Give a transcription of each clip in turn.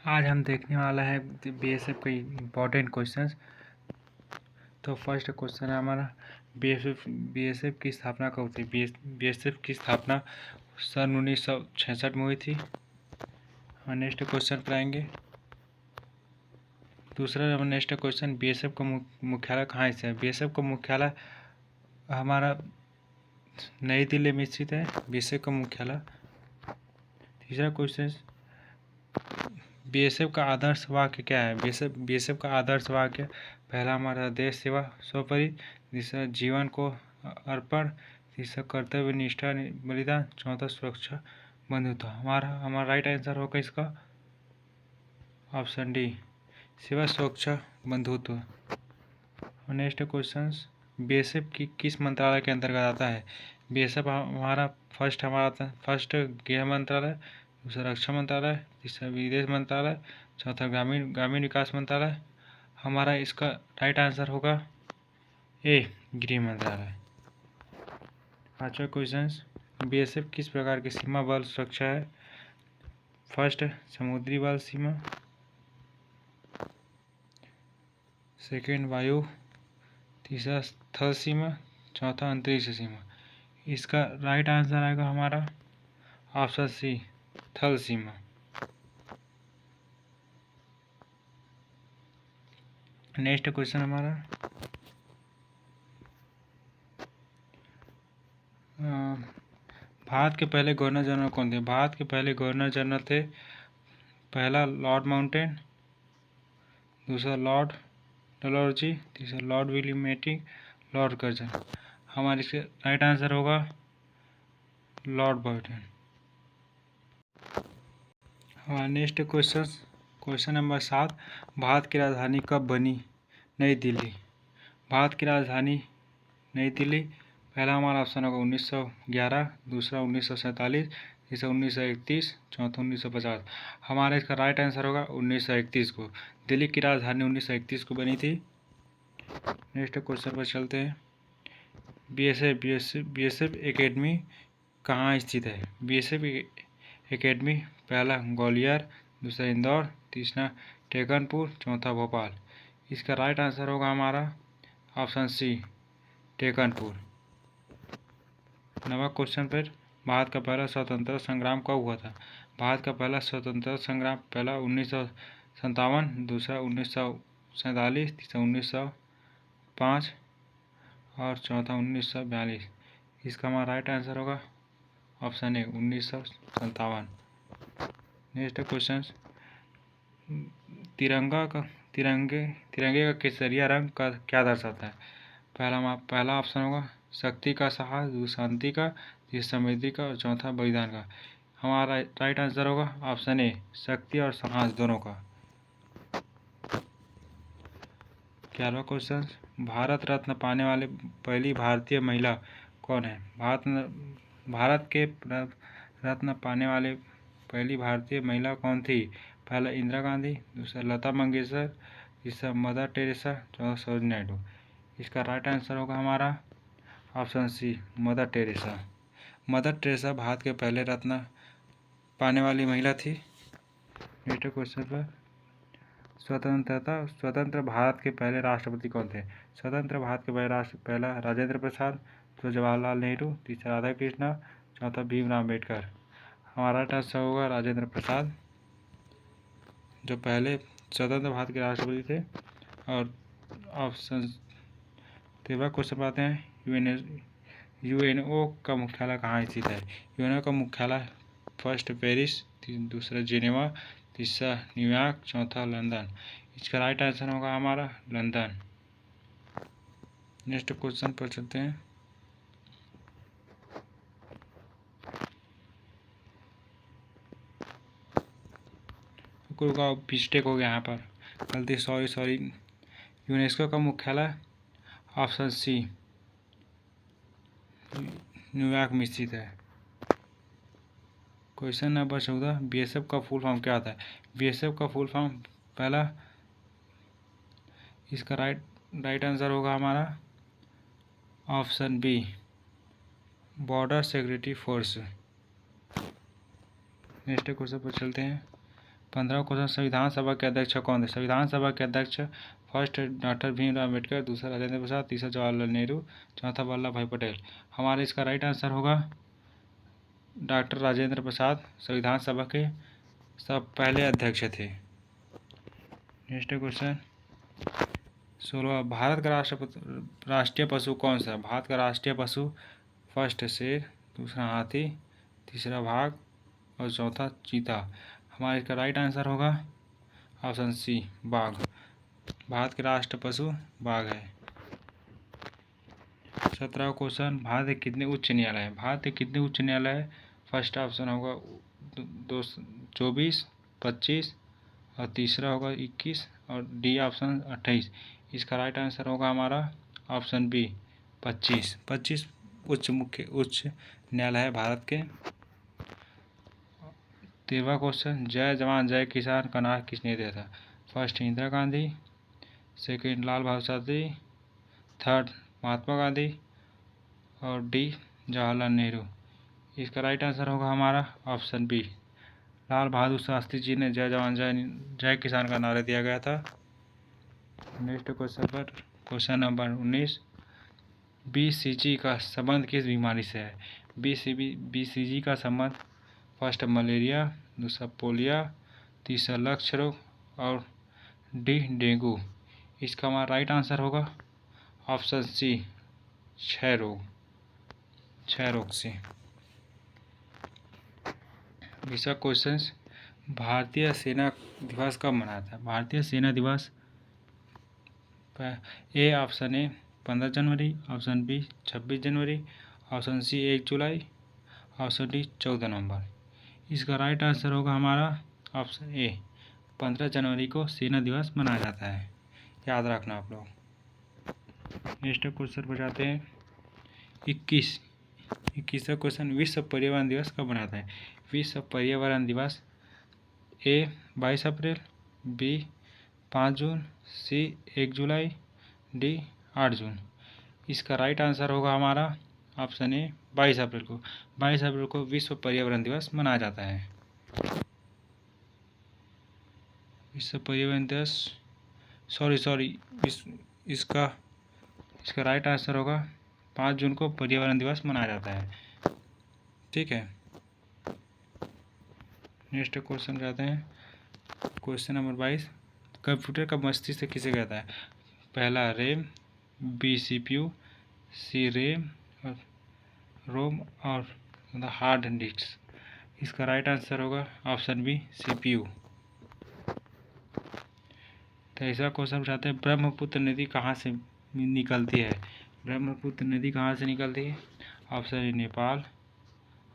आज हम देखने वाला है बीएसएफ के इम्पोर्टेंट क्वेश्चंस। तो फर्स्ट क्वेश्चन है हमारा, बीएसएफ की स्थापना कब हुई थी। बीएसएफ की स्थापना सन 1966 में हुई थी। और नेक्स्ट क्वेश्चन पर आएंगे। दूसरा नेक्स्ट क्वेश्चन, बीएसएफ का मुख्यालय कहाँ स्थित है। बीएसएफ का मुख्यालय हमारा नई दिल्ली में स्थित है, बीएसएफ का मुख्यालय। तीसरा क्वेश्चन, बीएसएफ का आदर्श वाक्य क्या है। बीएसएफ का आदर्श वाक्य, पहला हमारा देश सेवा सर्वोपरि, दूसरा जीवन को अर्पण, तीसरा कर्तव्य निष्ठा बलिदान, चौथा सुरक्षा बंधुत्व। हमारा राइट आंसर होगा इसका ऑप्शन डी, सेवा सुरक्षा बंधुत्व। नेक्स्ट क्वेश्चन, बीएसएफ की किस मंत्रालय के अंतर्गत आता है। बीएसएफ हमारा फर्स्ट गृह मंत्रालय, दूसरा रक्षा मंत्रालय, तीसरा विदेश मंत्रालय, चौथा ग्रामीण विकास मंत्रालय। हमारा इसका राइट आंसर होगा ए, गृह मंत्रालय। पांचवा क्वेश्चन, बीएसएफ किस प्रकार की सीमा बल सुरक्षा है। फर्स्ट समुद्री बल सीमा, सेकेंड वायु, तीसरा स्थल सीमा, चौथा अंतरिक्ष सीमा। इसका राइट आंसर आएगा हमारा ऑप्शन सी, थल सीमा। नेक्स्ट क्वेश्चन हमारा, भारत के पहले गवर्नर जनरल कौन थे। भारत के पहले गवर्नर जनरल थे, पहला लॉर्ड माउंटेन, दूसरा लॉर्ड डलहौजी, तीसरा लॉर्ड विलियम, लॉर्ड कर्जन। हमारे इसका राइट आंसर होगा लॉर्ड बर्टन। हमारा नेक्स्ट क्वेश्चन नंबर 7, भारत की राजधानी कब बनी। नई दिल्ली। भारत की राजधानी नई दिल्ली, पहला हमारा ऑप्शन होगा 1911, दूसरा 1947, तीसरा 1931, चौथा 1950। हमारा इसका राइट आंसर होगा 1931 को। दिल्ली की राजधानी 1931 को बनी थी। नेक्स्ट क्वेश्चन पर चलते हैं। बीएसएफ एकेडमी कहाँ स्थित है। बीएसएफ एकेडमी, पहला ग्वालियर, दूसरा इंदौर, तीसरा टेकनपुर, चौथा भोपाल। इसका राइट आंसर होगा हमारा ऑप्शन सी, टेकनपुर। नवा क्वेश्चन पर, भारत का पहला स्वतंत्रता संग्राम कब हुआ था। भारत का पहला स्वतंत्रता संग्राम, पहला 1957, दूसरा 1947, तीसरा 1905 और चौथा 1942। इसका हमारा राइट आंसर होगा ऑप्शन ए, 1957। नेक्स्ट क्वेश्चन, तिरंगे का केसरिया रंग का क्या दर्शाता है। पहला ऑप्शन होगा शक्ति का, साहस, दूसरा शांति का, तीसरा समृद्धि का और चौथा बलिदान का। हमारा राइट आंसर होगा ऑप्शन ए, शक्ति और साहस दोनों का। 11वां क्वेश्चन, भारत रत्न पाने वाले पहली भारतीय महिला कौन है। भारत के रत्न पाने वाले पहली भारतीय महिला कौन थी। पहला इंदिरा गांधी, दूसरा लता मंगेशकर, तीसरा मदर टेरेसा, चौथा सरोजिनी नायडू। इसका राइट आंसर होगा हमारा option C, mother Teresa. Mother Teresa Bharat के पहले रत्न पाने वाली महिला थी। नेक्स्ट क्वेश्चन पर, स्वतंत्र भारत के पहले राष्ट्रपति कौन थे। स्वतंत्र भारत के पहला राजेंद्र प्रसाद, दूसरा जवाहरलाल नेहरू, तीसरा राधा कृष्णा, चौथा भीमराव अम्बेडकर। हमारा आंसर होगा राजेंद्र प्रसाद, जो पहले स्वतंत्र भारत के राष्ट्रपति थे। और ऑप्शन 13वां क्वेश्चन पर आते हैं, यूएनओ का मुख्यालय कहाँ स्थित है। यूएनओ का मुख्यालय फर्स्ट पेरिस, दूसरा जिनेवा, तीसरा न्यूयॉर्क, चौथा लंदन। इसका राइट आंसर होगा हमारा लंदन। नेक्स्ट क्वेश्चन पर चलते हैं। का मिस्टेक हो गया यहाँ पर, गलती, सॉरी। यूनेस्को का मुख्यालय ऑप्शन सी, न्यूयॉर्क में स्थित है। क्वेश्चन नंबर 14, बीएसएफ का फुल फॉर्म क्या होता है। बीएसएफ का फुल फॉर्म, पहला इसका राइट आंसर होगा हमारा option B, border security force. Next question पर चलते हैं। 15वां क्वेश्चन, संविधान सभा के अध्यक्ष कौन थे? संविधान सभा के अध्यक्ष फर्स्ट डॉक्टर भीमराव अम्बेडकर, दूसरा राजेंद्र प्रसाद, तीसरा जवाहरलाल नेहरू, चौथा वल्लभ भाई पटेल। हमारा इसका राइट आंसर होगा डॉक्टर राजेंद्र प्रसाद संविधान सभा के सब पहले अध्यक्ष थे। नेक्स्ट क्वेश्चन 16, भारत का राष्ट्रीय पशु कौन सा? भारत का राष्ट्रीय पशु फर्स्ट शेर, दूसरा हाथी, तीसरा बाघ और चौथा चीता। हमारा इसका राइट आंसर होगा ऑप्शन सी बाघ। भारत के राष्ट्र पशु बाघ है। 17वां क्वेश्चन, भारत के कितने उच्च न्यायालय है? भारत के कितने उच्च न्यायालय है? फर्स्ट ऑप्शन होगा 24, 25 और तीसरा होगा 21 और डी ऑप्शन 28। इसका राइट आंसर होगा हमारा ऑप्शन बी 25। 25 उच्च न्यायालय है भारत के। 13वां क्वेश्चन, जय जवान जय किसान का नारा किसने दिया था? First Indira Gandhi, second Lal Bahadur Shastri, third Mahatma Gandhi और डी जवाहरलाल नेहरू। इसका राइट आंसर होगा हमारा ऑप्शन बी लाल बहादुर शास्त्री जी ने जय जवान जय किसान का नारा दिया गया था। नेक्स्ट क्वेश्चन पर क्वेश्चन नंबर 19, BCG का संबंध किस बीमारी से है? BCG का संबंध फर्स्ट मलेरिया, दूसरा पोलियो, तीसरा लक्ष्य रोग और डी डेंगू। इसका हमारा राइट आंसर होगा ऑप्शन सी क्षय रोग से। दूसरा क्वेश्चन, भारतीय सेना दिवस कब मनाता है? भारतीय सेना दिवस ऑप्शन ए 15 जनवरी, ऑप्शन बी 26 जनवरी, ऑप्शन सी 1 जुलाई, ऑप्शन डी 14 नवंबर। इसका राइट आंसर होगा हमारा ऑप्शन ए 15 जनवरी को सेना दिवस मनाया जाता है, याद रखना आप लोग। नेक्स्ट क्वेश्चन पर जाते हैं 21वां क्वेश्चन, विश्व पर्यावरण दिवस कब मनाता है? विश्व पर्यावरण दिवस ए 22 अप्रैल, बी 5 जून, सी 1 जुलाई, डी 8 जून। इसका राइट आंसर होगा हमारा ऑप्शन ए 22 अप्रैल को। 22 अप्रैल को विश्व पर्यावरण दिवस मनाया जाता है। विश्व पर्यावरण दिवस इसका राइट आंसर होगा 5 जून को पर्यावरण दिवस मनाया जाता है। ठीक है, नेक्स्ट क्वेश्चन जाते हैं क्वेश्चन नंबर 22, कंप्यूटर का मस्तिष्क किसे कहता है? पहला रैम, बी CPU, सी रैम और रोम और हार्ड डिस्क। इसका राइट आंसर होगा ऑप्शन बी CPU। 23वां क्वेश्चन चाहते हैं, ब्रह्मपुत्र नदी कहाँ से निकलती है? ब्रह्मपुत्र नदी कहाँ से निकलती है? Option A Nepal,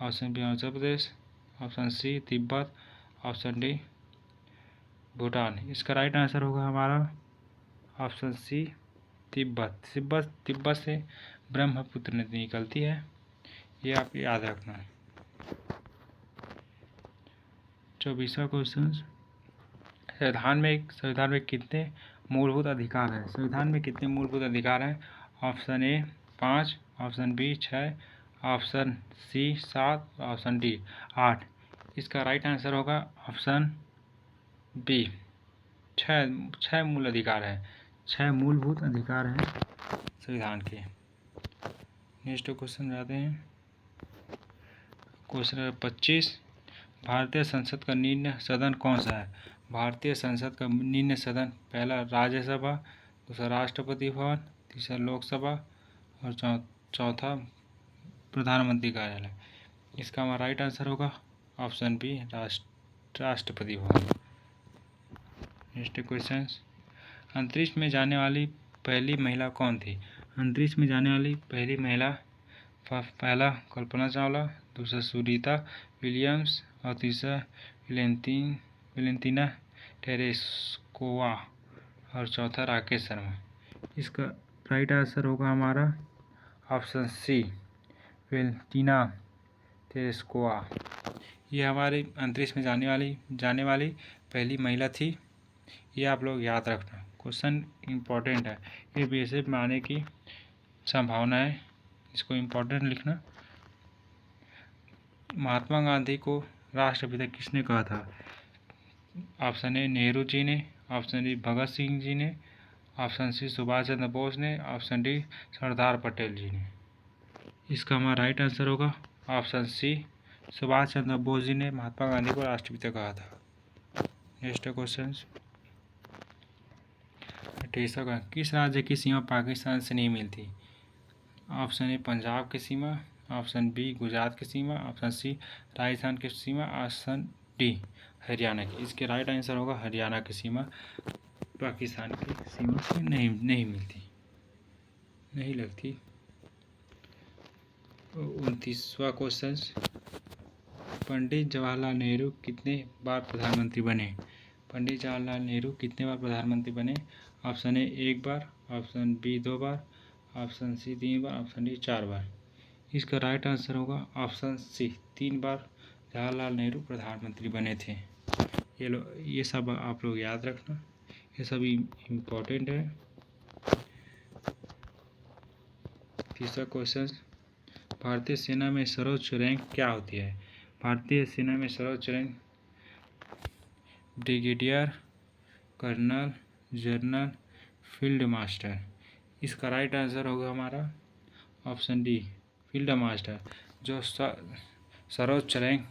option B Arunachal Pradesh, option C Tibet, option D Bhutan. इसका राइट आंसर होगा हमारा ऑप्शन सी तिब्बत से ब्रह्मपुत्र नदी निकलती है, ये आप याद रखना। 24वां क्वेश्चन, संविधान में कितने मूलभूत अधिकार हैं? संविधान में कितने मूलभूत अधिकार हैं? Option A 5, option B 6, option C 7, option D 8। इसका राइट आंसर होगा ऑप्शन बी 6 मूल अधिकार है। 6 मूलभूत अधिकार हैं संविधान के। नेक्स्ट क्वेश्चन जाते हैं क्वेश्चन नंबर 25, भारतीय संसद का निम्न सदन कौन सा है? भारतीय संसद का निम्न सदन पहला राज्यसभा, दूसरा राष्ट्रपति भवन, तीसरा लोकसभा और चौथा प्रधानमंत्री कार्यालय। इसका हमारा राइट आंसर होगा option B Rashtrapati Bhavan. Next question, अंतरिक्ष में जाने वाली पहली महिला कौन थी? अंतरिक्ष में जाने वाली पहली महिला पहला कल्पना चावला, दूसरा सुनीता विलियम्स और तीसरा वेलेंटिना टेरेस्कोवा और चौथा राकेश शर्मा। इसका राइट आंसर होगा हमारा ऑप्शन सी वेलेंटिना टेरेस्कोवा। ये हमारे अंतरिक्ष में जाने वाली पहली महिला थी, ये आप लोग याद रखना। क्वेश्चन इम्पोर्टेंट है, ये बीएसएफ में आने की संभावना है, इसको इम्पोर्टेंट लिखना। महात्मा गांधी को राष्ट्रपिता किसने कहा था? ऑप्शन ए नेहरू जी ने, ऑप्शन डी भगत सिंह जी ने, ऑप्शन सी सुभाष चंद्र बोस ने, ऑप्शन डी सरदार पटेल जी ने। इसका हमारा राइट आंसर होगा ऑप्शन सी सुभाष चंद्र बोस जी ने महात्मा गांधी को राष्ट्रपिता कहा था। नेक्स्ट क्वेश्चन, 28वां का, किस राज्य की सीमा पाकिस्तान से नहीं मिलती? ऑप्शन ए पंजाब की सीमा, ऑप्शन बी गुजरात की सीमा, ऑप्शन सी राजस्थान की सीमा, ऑप्शन डी हरियाणा की। इसके राइट आंसर होगा हरियाणा की सीमा पाकिस्तान की सीमा से नहीं मिलती, नहीं लगती। 29वां क्वेश्चन, पंडित जवाहरलाल नेहरू कितने बार प्रधानमंत्री बने? पंडित जवाहरलाल नेहरू कितने बार प्रधानमंत्री बने? ऑप्शन ए 1 बार, ऑप्शन बी 2 बार, ऑप्शन सी 3 बार, ऑप्शन डी 4 बार। इसका राइट आंसर होगा ऑप्शन सी 3 बार जवाहरलाल नेहरू प्रधानमंत्री बने थे। ये सब आप लोग याद रखना, ये सब इम्पोर्टेंट है। 30वां क्वेश्चन, भारतीय सेना में सर्वोच्च रैंक क्या होती है? भारतीय सेना में सर्वोच्च rank brigadier, colonel, general, field master. इसका राइट आंसर होगा हमारा ऑप्शन डी फील्ड मास्टर, जो सर्वोच्च रैंक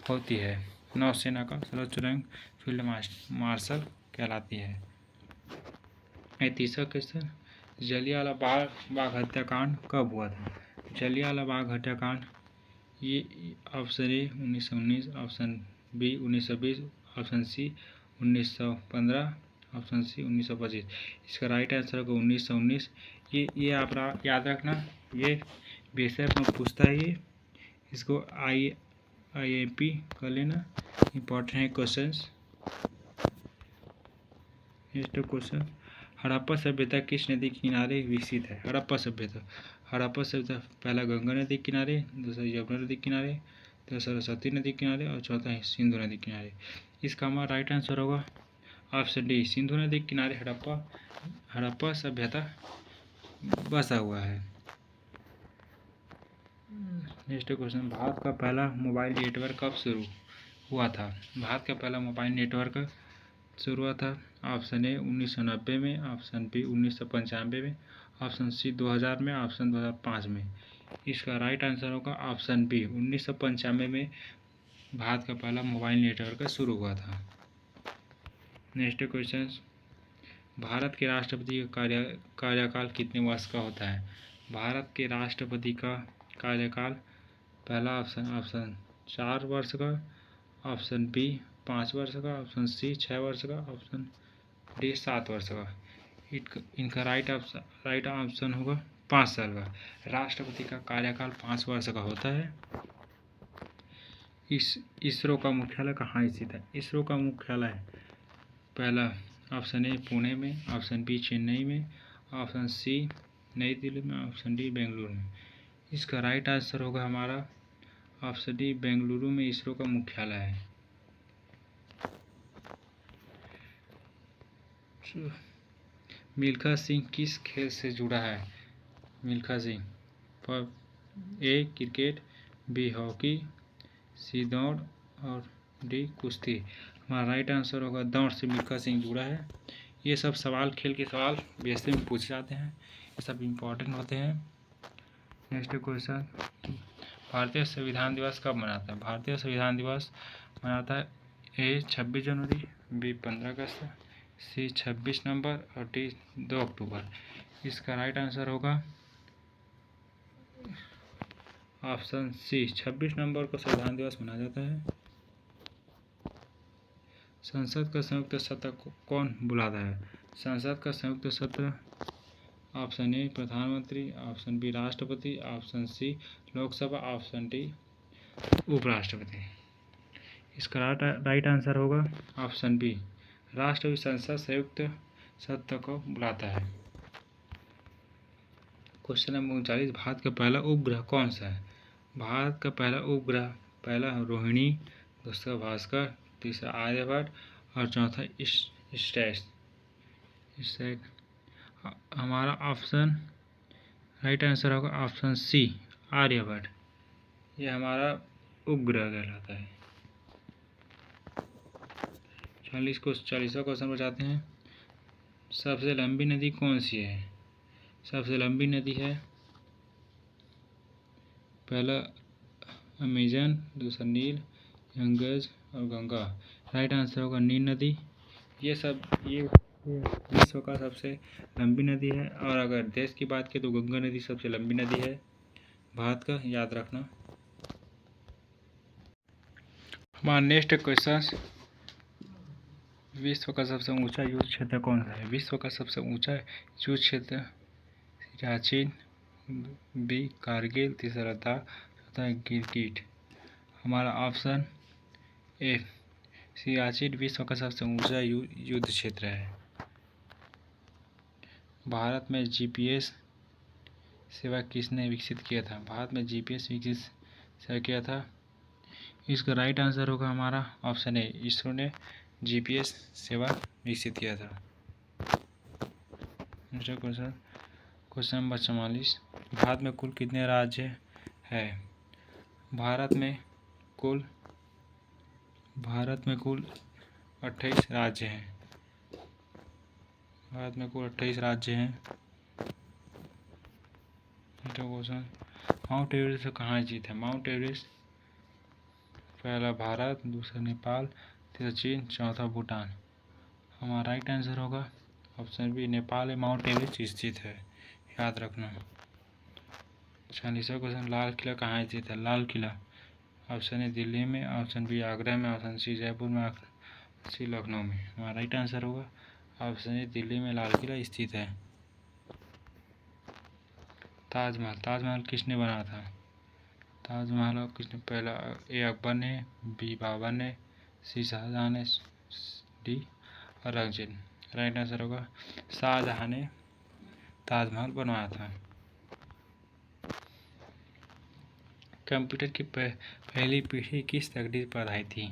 होती है नौसेना का सर्वोच्च रैंक फील्ड मार्शल कहलाती है। 35वां क्वेश्चन, जलियांवाला बाग हत्याकांड कब हुआ था? जलियांवाला बाग हत्याकांड ये option A 1919, option B 1920, option C 1915, option C 1925। इसका राइट आंसर होगा 1919। ये आप याद रखना, ये विषय में पूछता है, ये इसको IIMP कर लेना, इम्पोर्टेंट है क्वेश्चंस। नेक्स्ट क्वेश्चन, हड़प्पा सभ्यता किस नदी के किनारे विकसित है? हड़प्पा सभ्यता पहला गंगा नदी के किनारे, दूसरा यमुना नदी के किनारे, तीसरा सरस्वती नदी के किनारे और चौथा है सिंधु नदी के किनारे। इसका हमारा राइट आंसर होगा ऑप्शन डी सिंधु नदी के किनारे हड़प्पा सभ्यता बसा हुआ है। नेक्स्ट क्वेश्चन, भारत का पहला मोबाइल नेटवर्क कब शुरू हुआ था? भारत का पहला मोबाइल नेटवर्क शुरू हुआ था ऑप्शन ए 1990 में, ऑप्शन बी 1995 में, ऑप्शन सी 2000 में, ऑप्शन 2005 में। इसका राइट आंसर होगा ऑप्शन बी 1995 में भारत का पहला मोबाइल नेटवर्क शुरू हुआ था। नेक्स्ट क्वेश्चन, भारत के राष्ट्रपति का कार्यकाल कितने वर्ष का होता है? भारत के राष्ट्रपति का कार्यकाल पहला ऑप्शन 4 वर्ष का, ऑप्शन बी 5 वर्ष का, ऑप्शन सी 6 वर्ष का, ऑप्शन डी 7 वर्ष का। इनका राइट ऑप्शन होगा 5 साल का। राष्ट्रपति का कार्यकाल 5 वर्ष का होता है। इसरो का मुख्यालय कहाँ स्थित है? इसरो का मुख्यालय पहला ऑप्शन ए पुणे में, ऑप्शन बी चेन्नई में, ऑप्शन सी नई दिल्ली में, ऑप्शन डी बेंगलुरु में। इसका राइट आंसर होगा हमारा ऑप्शन डी बेंगलुरु में इसरो का मुख्यालय है। मिल्खा सिंह किस खेल से जुड़ा है? मिल्खा सिंह ए क्रिकेट, बी हॉकी, सी दौड़ और डी कुश्ती। हमारा राइट आंसर होगा दौड़ से मिल्खा सिंह जुड़ा है। ये सब सवाल खेल के सवाल बेसिक में पूछे जाते हैं, ये सब इम्पोर्टेंट होते हैं। नेक्स्ट क्वेश्चन, भारतीय संविधान दिवस कब मनाता है? भारतीय संविधान दिवस मनाता है ए 26 जनवरी, बी 15 अगस्त, सी 26 नवंबर और डी 2 अक्टूबर। इसका राइट आंसर होगा ऑप्शन सी 26 नवंबर को संविधान दिवस मनाया जाता है। संसद का संयुक्त सत्र कौन बुलाता है? संसद का संयुक्त सत्र ऑप्शन ए प्रधानमंत्री, ऑप्शन बी राष्ट्रपति, option C Lok Sabha, option D उपराष्ट्रपति। इसका राइट आंसर होगा ऑप्शन बी राष्ट्रपति संसद संयुक्त सत्र को बुलाता है। क्वेश्चन नंबर 39, भारत का पहला उपग्रह कौन सा है? भारत का पहला उपग्रह पहला रोहिणी, दूसरा भास्कर, तीसरा आर्यभट्ट और चौथा स्टेट। हमारा ऑप्शन राइट आंसर होगा ऑप्शन सी आर्यभट्ट। यह हमारा उपग्रह कहलाता है। 40वां क्वेश्चन पर जाते हैं। सबसे लंबी नदी कौन सी है? सबसे लंबी नदी है पहला अमेजन, दूसरा नील, गंगेज और गंगा। राइट आंसर होगा नील नदी। ये विश्व का सबसे लंबी नदी है। और अगर देश की बात की तो गंगा नदी सबसे लंबी नदी है भारत का, याद रखना। हमारा नेक्स्ट क्वेश्चन, विश्व का सबसे ऊंचा युद्ध क्षेत्र कौन सा है? विश्व का सबसे ऊंचा युद्ध क्षेत्र सियाचिन, बी कारगिल, तीसरा लद्दाख, चौथा गिलगिट। हमारा ऑप्शन ए सियाचिन विश्व का सबसे ऊंचा युद्ध क्षेत्र है। भारत में जीपीएस सेवा किसने विकसित किया था? भारत में जीपीएस विकसित किया था। इसका राइट आंसर होगा हमारा ऑप्शन ए, इसरो ने जीपीएस सेवा विकसित किया था। दूसरा क्वेश्चन नंबर 44, भारत में कुल कितने राज्य है? भारत में कुल 28 राज्य हैं। भारत में कुल 28 राज्य हैं। क्वेश्चन, माउंट एवरेस्ट कहाँ स्थित है? माउंट एवरेस्ट पहला भारत, दूसरा नेपाल, तीसरा चीन, चौथा भूटान। हमारा राइट आंसर होगा ऑप्शन बी, नेपाल में माउंट एवरेस्ट स्थित है, याद रखना। 46वां क्वेश्चन, लाल किला कहाँ स्थित है? लाल किला ऑप्शन ए दिल्ली में, ऑप्शन बी आगरा में, ऑप्शन सी जयपुर में, ऑप्शन सी लखनऊ में। हमारा राइट आंसर होगा ऑप्शन ए दिल्ली में लाल किला स्थित है। ताजमहल किसने बनाया था? ताजमहल किसने? पहला ए अकबर ने, बी बाबर ने, सी शाहजहां ने, डी औरंगजेब। राइट आंसर होगा शाहजहां ने ताजमहल बनवाया था। कंप्यूटर की पहली पीढ़ी किस तकनीक पर आई थी?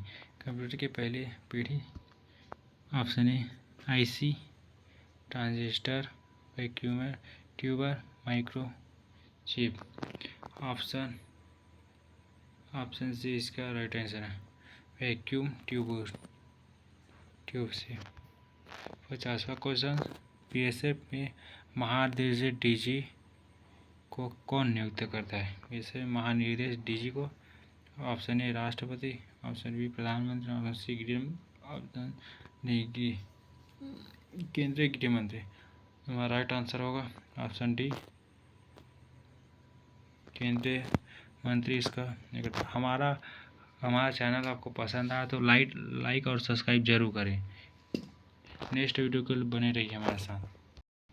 कंप्यूटर की पहली पीढ़ी option A IC, transistor, vacuum tubes, microchip. Option C इसका राइट आंसर है, वैक्यूम ट्यूब से। 50वां क्वेश्चन, बीएसएफ में महानिदेशक डीजी को कौन नियुक्त करता है? बीएसएफ में महानिदेशक डीजी को ऑप्शन ए राष्ट्रपति, ऑप्शन बी प्रधानमंत्री, ऑप्शन सी केंद्रीय गृह मंत्री। हमारा राइट आंसर होगा ऑप्शन डी, केंद्रीय मंत्री इसका। हमारा चैनल आपको पसंद आया तो लाइक और सब्सक्राइब जरूर करें। नेक्स्ट वीडियो के लिए बने रहिए हमारे साथ।